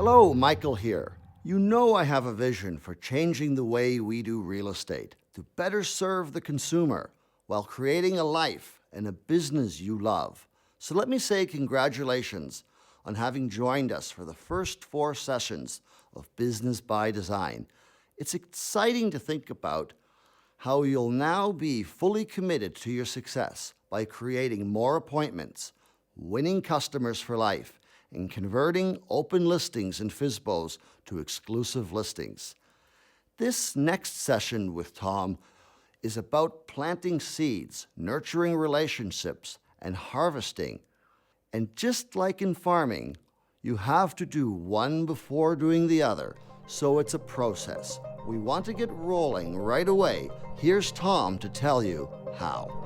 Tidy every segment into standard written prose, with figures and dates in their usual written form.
Hello, Michael here. You know I have a vision for changing the way we do real estate to better serve the consumer while creating a life and a business you love. So let me say congratulations on having joined us for the first 4 sessions of Business by Design. It's exciting to think about how you'll now be fully committed to your success by creating more appointments, winning customers for life, and converting open listings and FSBOs to exclusive listings. This next session with Tom is about planting seeds, nurturing relationships, and harvesting. And just like in farming, you have to do one before doing the other, so it's a process. We want to get rolling right away. Here's Tom to tell you how.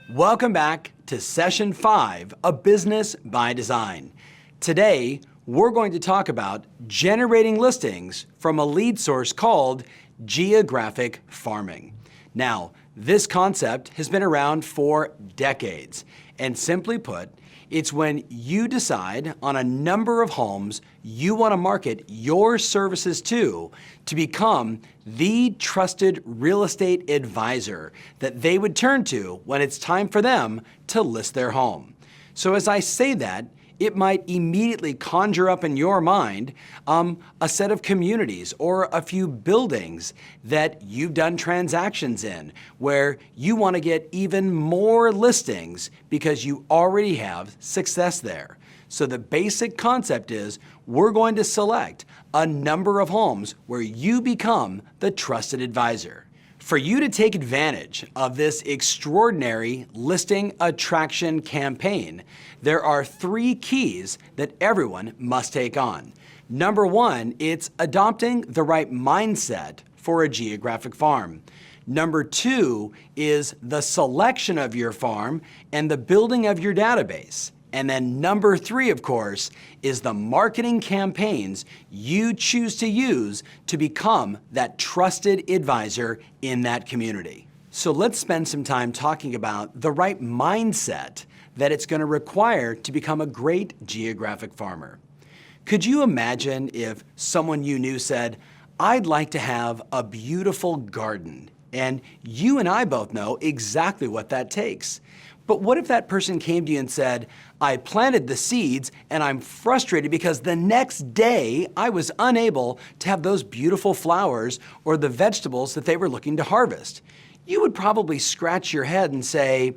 Welcome back to Session 5 of Business by Design. Today, we're going to talk about generating listings from a lead source called geographic farming. Now, this concept has been around for decades, and simply put, it's when you decide on a number of homes you want to market your services to become the trusted real estate advisor that they would turn to when it's time for them to list their home. So as I say that, it might immediately conjure up in your mind a set of communities or a few buildings that you've done transactions in where you want to get even more listings because you already have success there. So the basic concept is we're going to select a number of homes where you become the trusted advisor. For you to take advantage of this extraordinary listing attraction campaign, there are 3 keys that everyone must take on. Number 1, it's adopting the right mindset for a geographic farm. Number 2 is the selection of your farm and the building of your database. And then number 3, of course, is the marketing campaigns you choose to use to become that trusted advisor in that community. So let's spend some time talking about the right mindset that it's going to require to become a great geographic farmer. Could you imagine if someone you knew said, "I'd like to have a beautiful garden," and you and I both know exactly what that takes. But what if that person came to you and said, "I planted the seeds and I'm frustrated because the next day I was unable to have those beautiful flowers or the vegetables that they were looking to harvest"? You would probably scratch your head and say,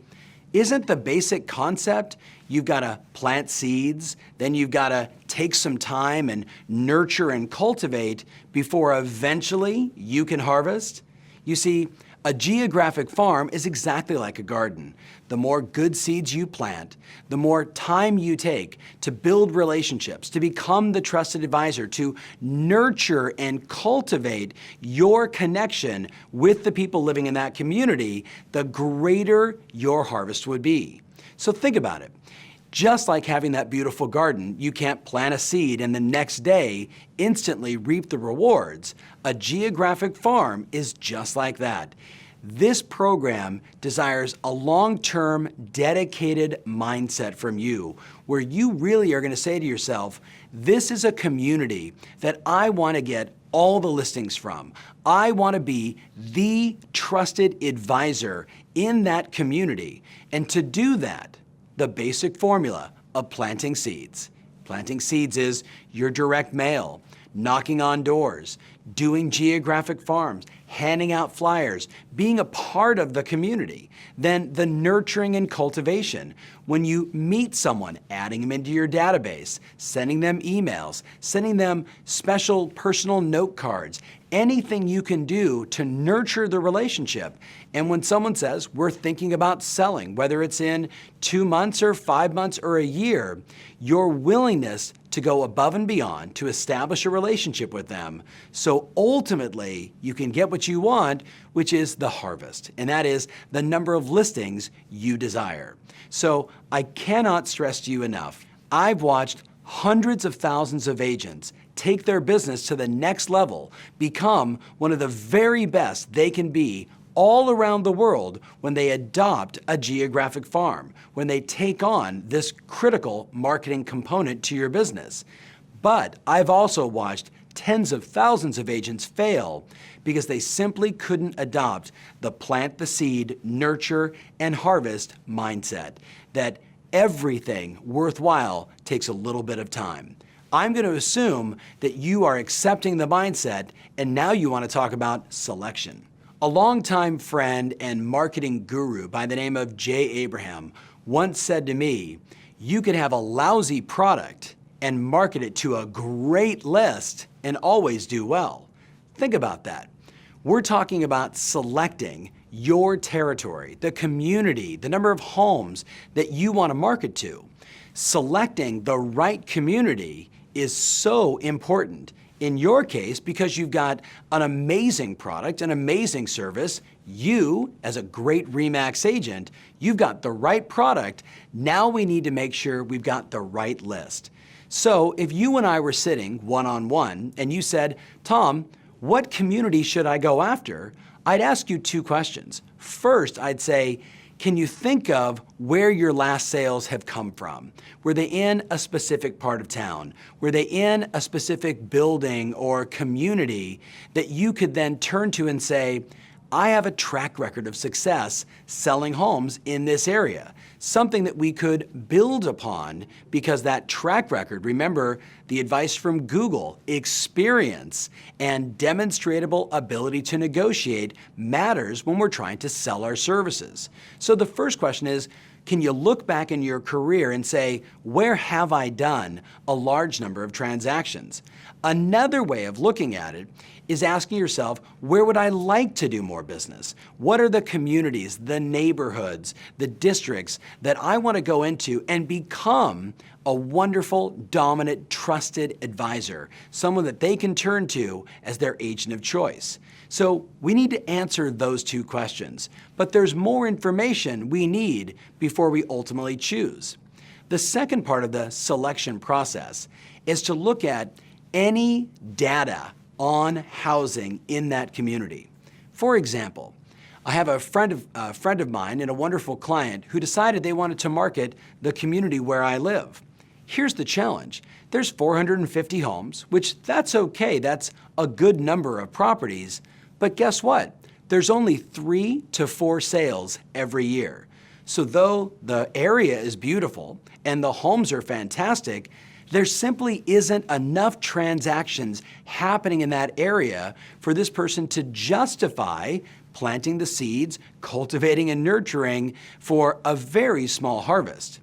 isn't the basic concept you've got to plant seeds, then you've got to take some time and nurture and cultivate before eventually you can harvest? You see, a geographic farm is exactly like a garden. The more good seeds you plant, the more time you take to build relationships, to become the trusted advisor, to nurture and cultivate your connection with the people living in that community, the greater your harvest would be. So think about it. Just like having that beautiful garden, you can't plant a seed and the next day instantly reap the rewards. A geographic farm is just like that. This program desires a long-term, dedicated mindset from you, where you really are going to say to yourself, this is a community that I want to get all the listings from. I want to be the trusted advisor in that community. And to do that, the basic formula of planting seeds. Planting seeds is your direct mail, knocking on doors, doing geographic farms, handing out flyers, being a part of the community. Then the nurturing and cultivation. When you meet someone, adding them into your database, sending them emails, sending them special personal note cards, anything you can do to nurture the relationship. And when someone says, we're thinking about selling, whether it's in 2 months or 5 months or a year, your willingness to go above and beyond to establish a relationship with them so ultimately you can get what you want, which is the harvest, and that is the number of listings you desire. So I cannot stress to you enough, I've watched hundreds of thousands of agents take their business to the next level, become one of the very best they can be all around the world when they adopt a geographic farm, when they take on this critical marketing component to your business. But I've also watched tens of thousands of agents fail because they simply couldn't adopt the plant the seed, nurture, and harvest mindset, that everything worthwhile takes a little bit of time. I'm going to assume that you are accepting the mindset, and now you want to talk about selection. A longtime friend and marketing guru by the name of Jay Abraham once said to me, "You could have a lousy product and market it to a great list and always do well." Think about that. We're talking about selecting your territory, the community, the number of homes that you want to market to. Selecting the right community is so important. In your case, because you've got an amazing product, an amazing service, you, as a great Remax agent, you've got the right product. Now we need to make sure we've got the right list. So if you and I were sitting one-on-one and you said, "Tom, what community should I go after?" I'd ask you two questions. First, I'd say, can you think of where your last sales have come from? Were they in a specific part of town? Were they in a specific building or community that you could then turn to and say, I have a track record of success selling homes in this area? Something that we could build upon because that track record, remember the advice from Google, experience and demonstrable ability to negotiate matters when we're trying to sell our services. So the first question is, can you look back in your career and say, where have I done a large number of transactions? Another way of looking at it is asking yourself, where would I like to do more business? What are the communities, the neighborhoods, the districts that I want to go into and become a wonderful, dominant, trusted advisor, someone that they can turn to as their agent of choice? So we need to answer those two questions, but there's more information we need before we ultimately choose. The second part of the selection process is to look at any data on housing in that community. For example, I have a friend of mine and a wonderful client who decided they wanted to market the community where I live. Here's the challenge. There's 450 homes, which that's okay. That's a good number of properties. But guess what? There's only 3 to 4 sales every year. So though the area is beautiful and the homes are fantastic, there simply isn't enough transactions happening in that area for this person to justify planting the seeds, cultivating and nurturing for a very small harvest.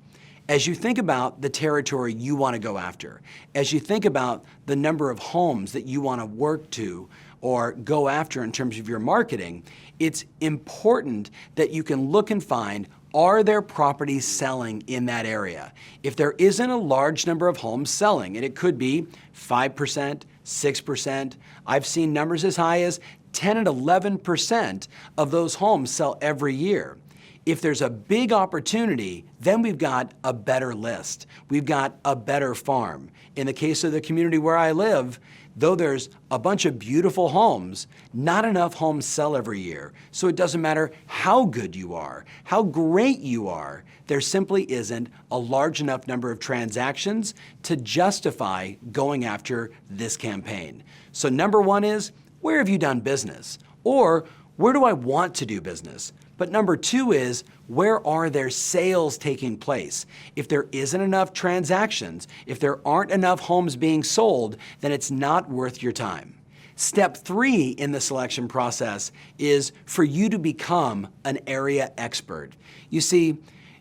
As you think about the territory you want to go after, as you think about the number of homes that you want to work to or go after in terms of your marketing, it's important that you can look and find, are there properties selling in that area? If there isn't a large number of homes selling, and it could be 5%, 6%, I've seen numbers as high as 10 and 11% of those homes sell every year. If there's a big opportunity, then we've got a better list. We've got a better farm. In the case of the community where I live, though there's a bunch of beautiful homes, not enough homes sell every year. So it doesn't matter how good you are, how great you are, there simply isn't a large enough number of transactions to justify going after this campaign. So number one is, where have you done business? Or where do I want to do business? But number two is, where are there sales taking place? If there isn't enough transactions, if there aren't enough homes being sold, then it's not worth your time. Step 3 in the selection process is for you to become an area expert. You see,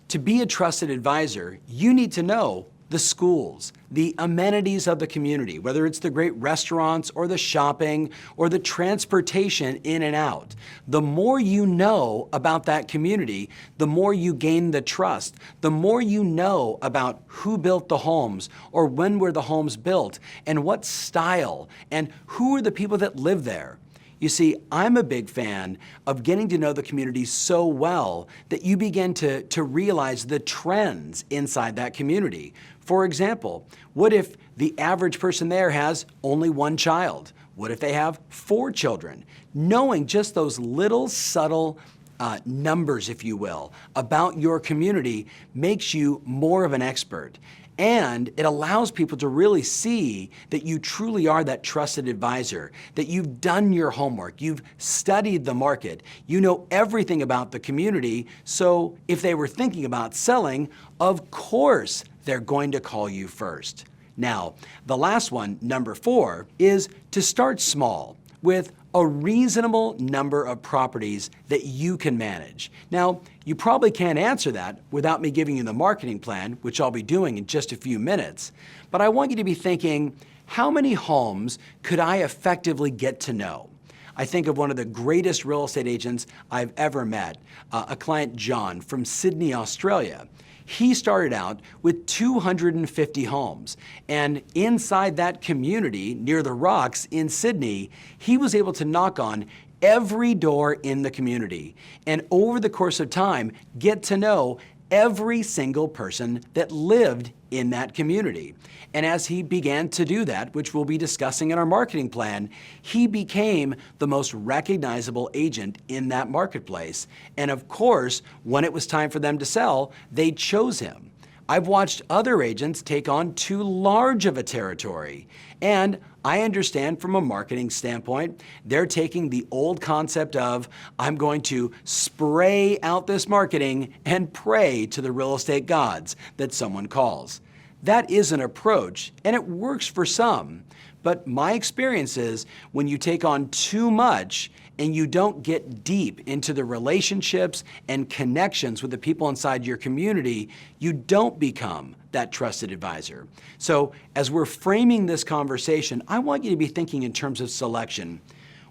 to be a trusted advisor, you need to know the schools, the amenities of the community, whether it's the great restaurants or the shopping or the transportation in and out. The more you know about that community, the more you gain the trust. The more you know about who built the homes or when were the homes built and what style and who are the people that live there. You see, I'm a big fan of getting to know the community so well that you begin to realize the trends inside that community. For example, what if the average person there has only one child? What if they have 4 children? Knowing just those little subtle numbers, if you will, about your community makes you more of an expert. And it allows people to really see that you truly are that trusted advisor, that you've done your homework, you've studied the market, you know everything about the community, so if they were thinking about selling, of course they're going to call you first. Now, the last one, number 4, is to start small with a reasonable number of properties that you can manage. Now, you probably can't answer that without me giving you the marketing plan, which I'll be doing in just a few minutes, but I want you to be thinking, how many homes could I effectively get to know? I think of one of the greatest real estate agents I've ever met, a client, John, from Sydney, Australia. He started out with 250 homes, and inside that community near the rocks in Sydney, he was able to knock on every door in the community, and over the course of time, get to know every single person that lived in that community. And as he began to do that, which we'll be discussing in our marketing plan, he became the most recognizable agent in that marketplace. And of course, when it was time for them to sell, they chose him. I've watched other agents take on too large of a territory. And I understand from a marketing standpoint, they're taking the old concept of, I'm going to spray out this marketing and pray to the real estate gods that someone calls. That is an approach, and it works for some. But my experience is when you take on too much and you don't get deep into the relationships and connections with the people inside your community, you don't become that trusted advisor. So as we're framing this conversation, I want you to be thinking in terms of selection.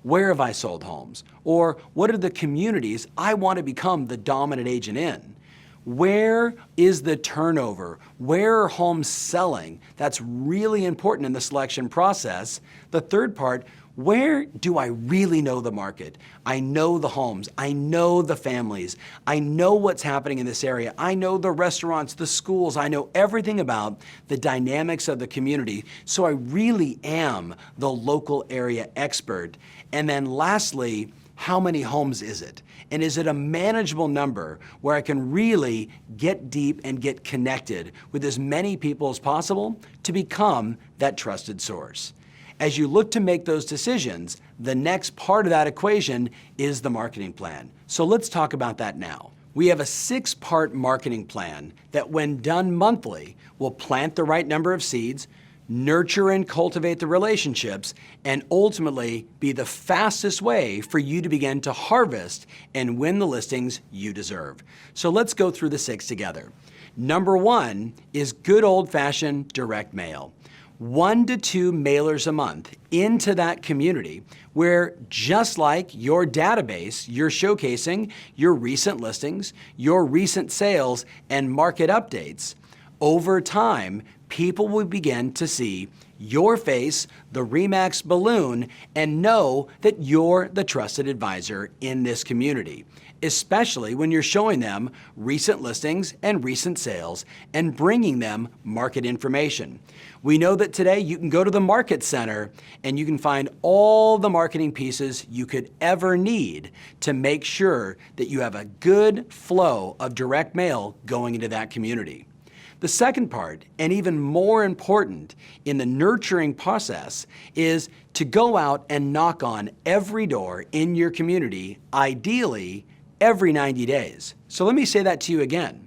Where have I sold homes? Or what are the communities I want to become the dominant agent in? Where is the turnover? Where are homes selling? That's really important in the selection process. The third part, where do I really know the market? I know the homes, I know the families, I know what's happening in this area, I know the restaurants, the schools, I know everything about the dynamics of the community, so I really am the local area expert. And then lastly, how many homes is it? And is it a manageable number where I can really get deep and get connected with as many people as possible to become that trusted source? As you look to make those decisions, the next part of that equation is the marketing plan. So let's talk about that now. We have a 6-part marketing plan that, when done monthly, will plant the right number of seeds, nurture and cultivate the relationships, and ultimately be the fastest way for you to begin to harvest and win the listings you deserve. So let's go through the 6 together. Number 1 is good old-fashioned direct mail. 1 to 2 mailers a month into that community where, just like your database, you're showcasing your recent listings, your recent sales, and market updates. Over time, people will begin to see your face, the Remax balloon, and know that you're the trusted advisor in this community, especially when you're showing them recent listings and recent sales and bringing them market information. We know that today you can go to the market center and you can find all the marketing pieces you could ever need to make sure that you have a good flow of direct mail going into that community. The second part, and even more important in the nurturing process, is to go out and knock on every door in your community, ideally every 90 days. So let me say that to you again.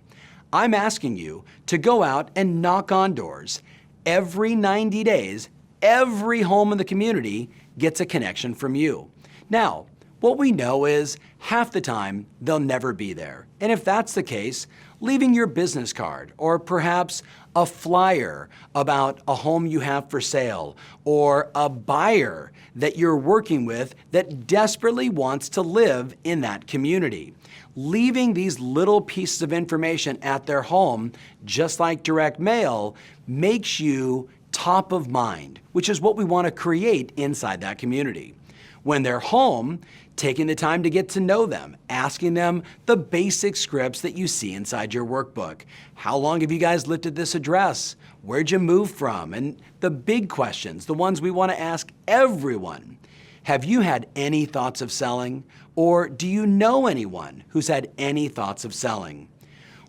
I'm asking you to go out and knock on doors. Every 90 days, every home in the community gets a connection from you. Now, what we know is half the time they'll never be there. And if that's the case, leaving your business card or perhaps a flyer about a home you have for sale or a buyer that you're working with that desperately wants to live in that community. Leaving these little pieces of information at their home, just like direct mail, makes you top of mind, which is what we want to create inside that community. When they're home, taking the time to get to know them, asking them the basic scripts that you see inside your workbook. How long have you guys lived at this address? Where'd you move from? And the big questions, the ones we want to ask everyone. Have you had any thoughts of selling? Or do you know anyone who's had any thoughts of selling?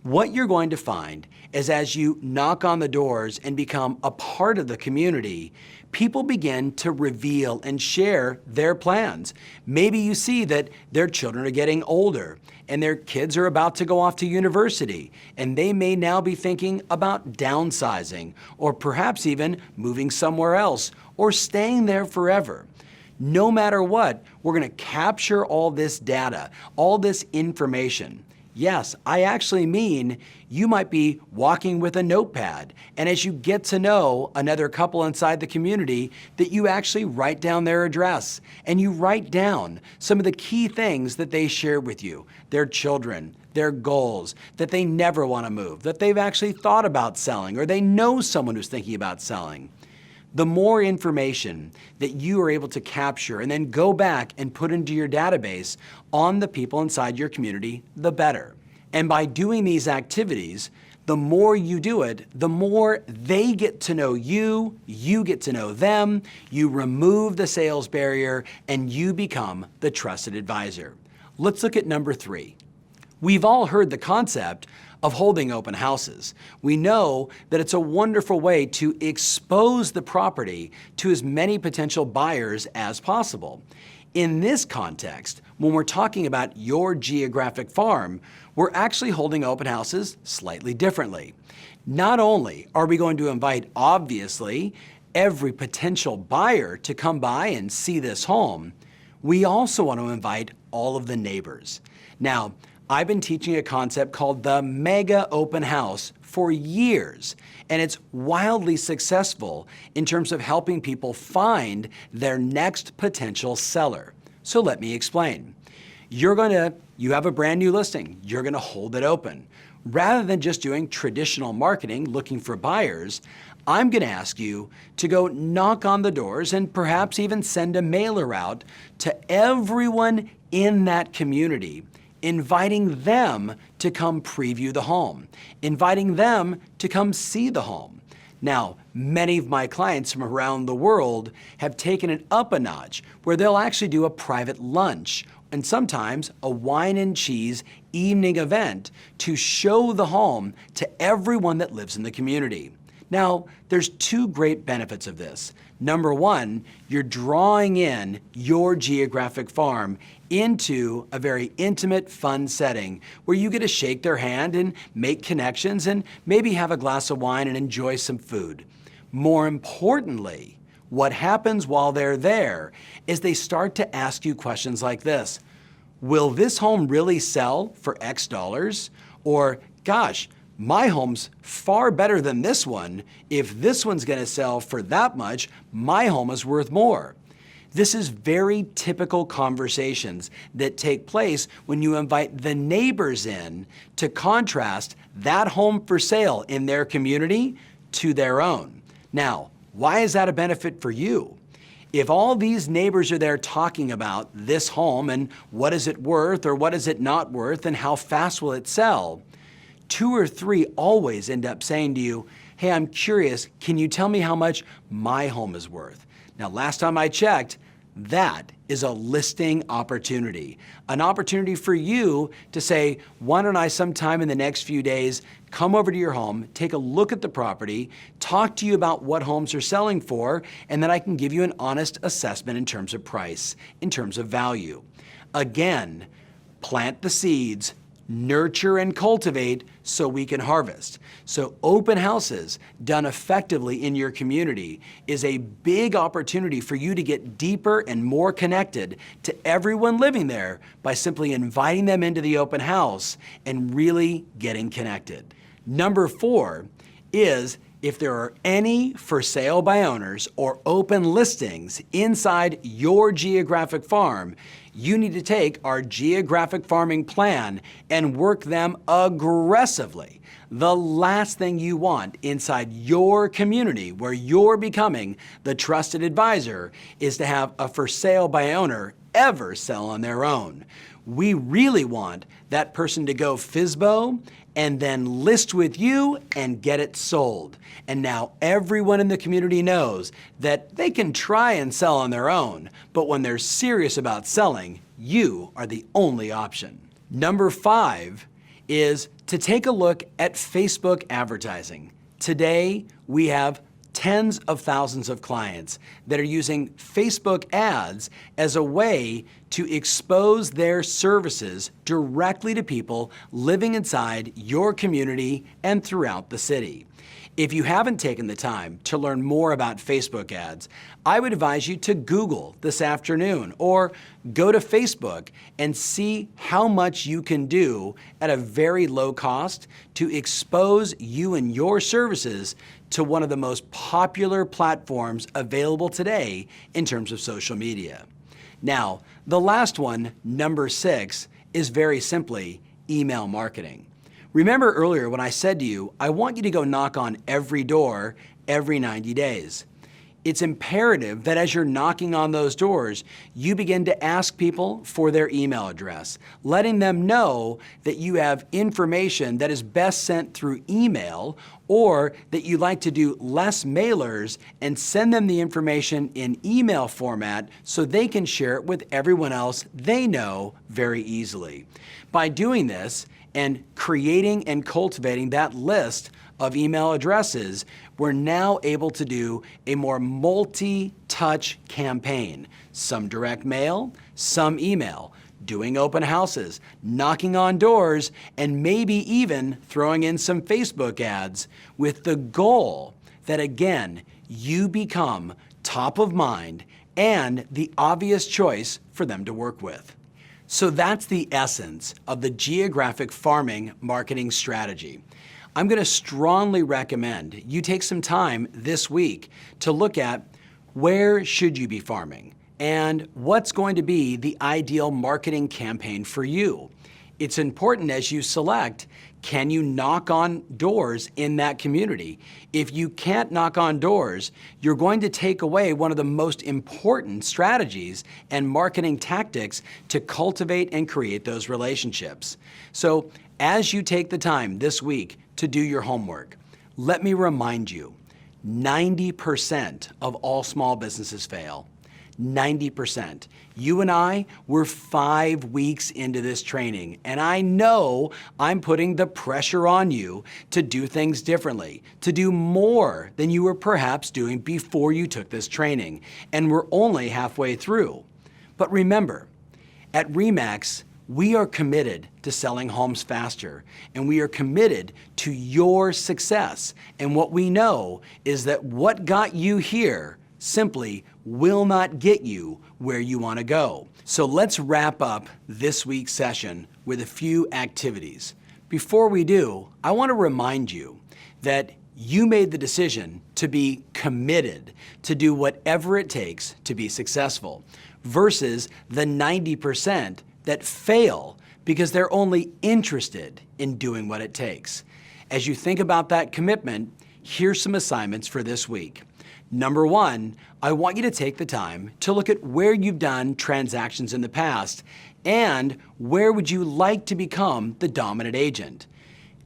What you're going to find is as you knock on the doors and become a part of the community, people begin to reveal and share their plans. Maybe you see that their children are getting older and their kids are about to go off to university, and they may now be thinking about downsizing or perhaps even moving somewhere else or staying there forever. No matter what, we're going to capture all this data, all this information. Yes, I actually mean you might be walking with a notepad, and as you get to know another couple inside the community, that you actually write down their address, and you write down some of the key things that they share with you, their children, their goals, that they never want to move, that they've actually thought about selling, or they know someone who's thinking about selling. The more information that you are able to capture and then go back and put into your database on the people inside your community, the better. And by doing these activities, the more you do it, the more they get to know you, you get to know them, you remove the sales barrier, and you become the trusted advisor. Let's look at number 3. We've all heard the concept of holding open houses. We know that it's a wonderful way to expose the property to as many potential buyers as possible. In this context, when we're talking about your geographic farm, we're actually holding open houses slightly differently. Not only are we going to invite, obviously, every potential buyer to come by and see this home, we also want to invite all of the neighbors. Now, I've been teaching a concept called the mega open house for years, and it's wildly successful in terms of helping people find their next potential seller. So let me explain. You have a brand new listing, you're gonna hold it open. Rather than just doing traditional marketing looking for buyers, I'm gonna ask you to go knock on the doors and perhaps even send a mailer out to everyone in that community, inviting them to come preview the home, inviting them to come see the home. Now, many of my clients from around the world have taken it up a notch where they'll actually do a private lunch and sometimes a wine and cheese evening event to show the home to everyone that lives in the community. Now, there's 2 great benefits of this. Number 1, you're drawing in your geographic farm into a very intimate, fun setting where you get to shake their hand and make connections and maybe have a glass of wine and enjoy some food. More importantly, what happens while they're there is they start to ask you questions like this. Will this home really sell for X dollars? Or, gosh, my home's far better than this one. If this one's gonna sell for that much, my home is worth more. This is very typical conversations that take place when you invite the neighbors in to contrast that home for sale in their community to their own. Now, why is that a benefit for you? If all these neighbors are there talking about this home and what is it worth or what is it not worth and how fast will it sell, 2 or 3 always end up saying to you, hey, I'm curious, can you tell me how much my home is worth? Now, last time I checked, that is a listing opportunity. An opportunity for you to say, why don't I sometime in the next few days come over to your home, take a look at the property, talk to you about what homes are selling for, and then I can give you an honest assessment in terms of price, in terms of value. Again, plant the seeds, nurture and cultivate so we can harvest. So open houses done effectively in your community is a big opportunity for you to get deeper and more connected to everyone living there by simply inviting them into the open house and really getting connected. Number 4 is if there are any for sale by owners or open listings inside your geographic farm, you need to take our geographic farming plan and work them aggressively. The last thing you want inside your community where you're becoming the trusted advisor is to have a for sale by owner ever sell on their own. We really want that person to go FSBO and then list with you and get it sold. And now everyone in the community knows that they can try and sell on their own, but when they're serious about selling, you are the only option. Number 5 is to take a look at Facebook advertising. Today, we have tens of thousands of clients that are using Facebook ads as a way to expose their services directly to people living inside your community and throughout the city. If you haven't taken the time to learn more about Facebook ads, I would advise you to Google this afternoon or go to Facebook and see how much you can do at a very low cost to expose you and your services to one of the most popular platforms available today in terms of social media. Now, the last one, number 6, is very simply email marketing. Remember earlier when I said to you, I want you to go knock on every door every 90 days. It's imperative that as you're knocking on those doors, you begin to ask people for their email address, letting them know that you have information that is best sent through email, or that you like to do less mailers and send them the information in email format so they can share it with everyone else they know very easily. By doing this and creating and cultivating that list of email addresses, we're now able to do a more multi-touch campaign. Some direct mail, some email, doing open houses, knocking on doors, and maybe even throwing in some Facebook ads with the goal that, again, you become top of mind and the obvious choice for them to work with. So that's the essence of the geographic farming marketing strategy. I'm going to strongly recommend you take some time this week to look at where should you be farming and what's going to be the ideal marketing campaign for you. It's important as you select, can you knock on doors in that community? If you can't knock on doors, you're going to take away one of the most important strategies and marketing tactics to cultivate and create those relationships. So as you take the time this week to do your homework, let me remind you, 90% of all small businesses fail. 90%. You and I, we're 5 weeks into this training, and I know I'm putting the pressure on you to do things differently, to do more than you were perhaps doing before you took this training, and we're only halfway through. But remember, at Remax, we are committed to selling homes faster, and we are committed to your success. And what we know is that what got you here simply will not get you where you want to go. So let's wrap up this week's session with a few activities. Before we do, I want to remind you that you made the decision to be committed to do whatever it takes to be successful versus the 90% that fail because they're only interested in doing what it takes. As you think about that commitment, here's some assignments for this week. Number 1, I want you to take the time to look at where you've done transactions in the past and where would you like to become the dominant agent.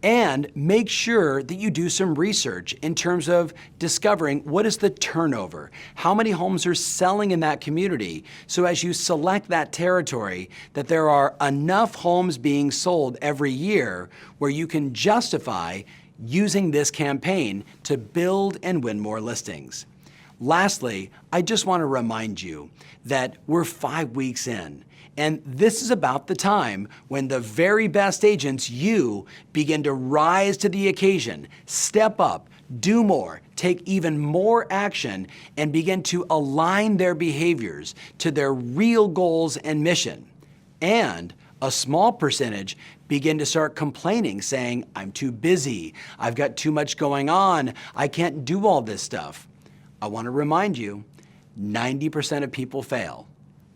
And make sure that you do some research in terms of discovering what is the turnover, how many homes are selling in that community, so as you select that territory that there are enough homes being sold every year where you can justify using this campaign to build and win more listings. Lastly, I just want to remind you that we're 5 weeks in, and this is about the time when the very best agents, you, begin to rise to the occasion, step up, do more, take even more action, and begin to align their behaviors to their real goals and mission. And a small percentage begin to start complaining, saying, I'm too busy, I've got too much going on, I can't do all this stuff. I want to remind you, 90% of people fail,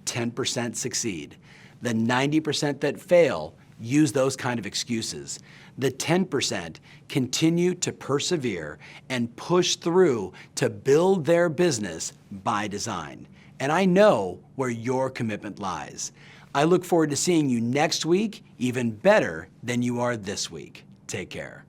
10% succeed. The 90% that fail use those kind of excuses. The 10% continue to persevere and push through to build their business by design. And I know where your commitment lies. I look forward to seeing you next week, even better than you are this week. Take care.